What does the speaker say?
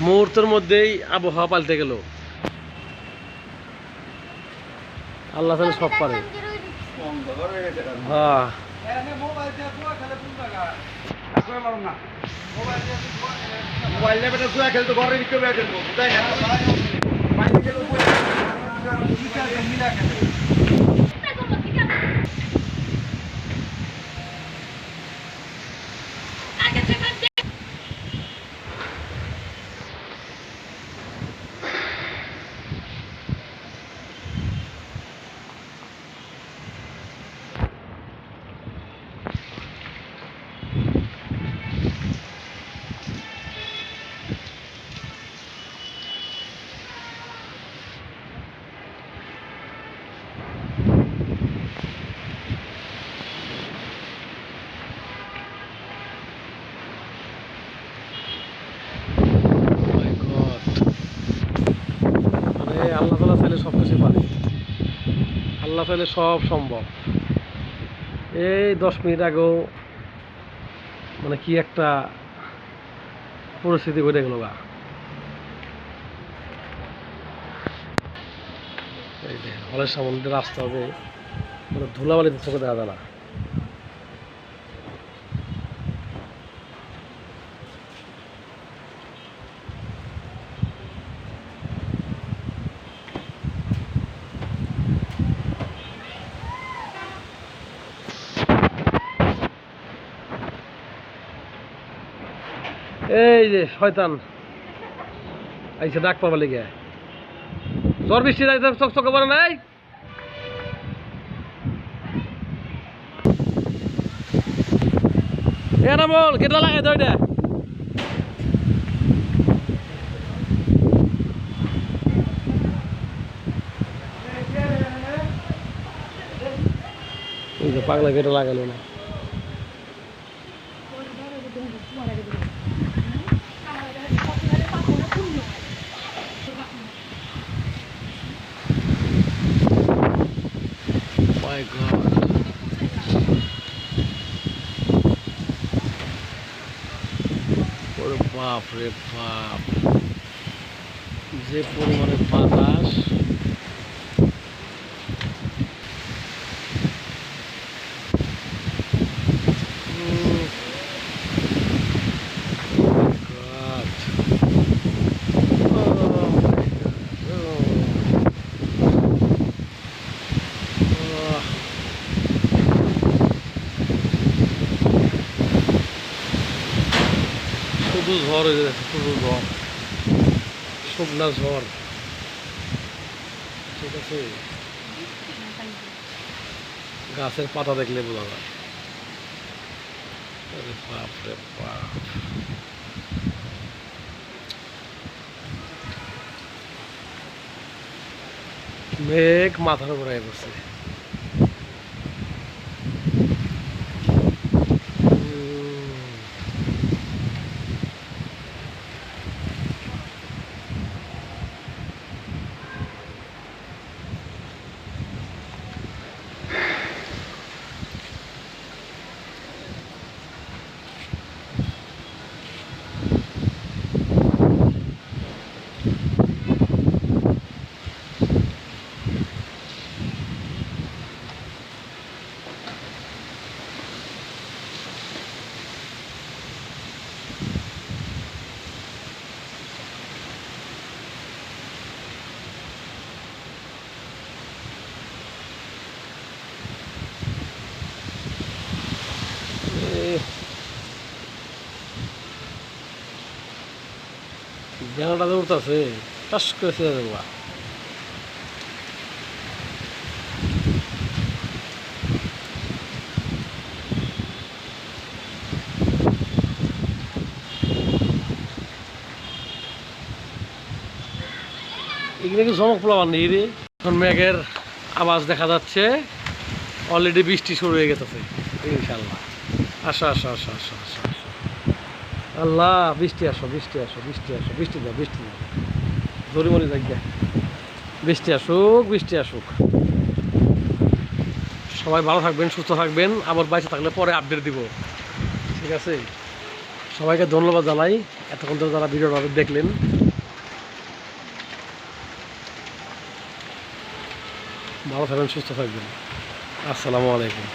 মুহূর্তের মধ্যেই আবহাওয়া পাল্টে গেল। আল্লাহ তাহলে সব পারে। হ্যাঁ মোবাইল নিয়ে বেটা জুয়া খেলতো ঘরে বিক্রি করে খেলবো তাই না মানে আল্লাহ তাআলা চাইলে সব কিছু পারে। আল্লাহ চাইলে সব সম্ভব। এই 10 মিনিট আগেও মানে কি একটা পরিস্থিতি ঘটে গেল গা। এই যে হলের সামনে দিয়ে রাস্তা হবে, মানে ধুলাবালিতে চোখে দেখা যায় না। এই যে শয়তান আইসে ডাক পাবার লেগে, ঝড় বৃষ্টি চকচকে পড়ে নাই। এ না বল কেটে লাগাই দাও এটা। এই যে পাগলা কেটে লাগালো না। My God. ওরে বাপ রে বাপ, যে পরিমাণে বাতাস। God. Oh my God. Oh. শুধু ঝড় হয়ে যাচ্ছে, শুধু ঝড়, শুকনা ঝড়। ঠিক আছে, গাছের পাতা দেখলে বোঝা যায়। আরে বাপ রে বাপ, মেঘ মাথার উপরে বসে। জানাটা উঠতেছে, টাস করেছে দেবা। এখানে কি চমক পোলাবার নেই রে। এখন মেঘের আওয়াজ দেখা যাচ্ছে, অলরেডি বৃষ্টি শুরু হয়ে গেছে ইনশাল্লাহ। আসো আসো আসো আসো আসো আসো, আল্লাহ বৃষ্টি আসো, বৃষ্টি আসো, বৃষ্টি আসো, বৃষ্টি দাও, বৃষ্টি দাও, জরিমরি জায়গা, বৃষ্টি আসুক, বৃষ্টি আসুক। সবাই ভালো থাকবেন, সুস্থ থাকবেন, আবার বাইরে থাকলে পরে আপডেট দিব। ঠিক আছে, সবাইকে ধন্যবাদ জানাই এতক্ষণ ধরে যারা ভিডিওটা দেখলেন। ভালো থাকবেন, সুস্থ থাকবেন। আসসালামু আলাইকুম।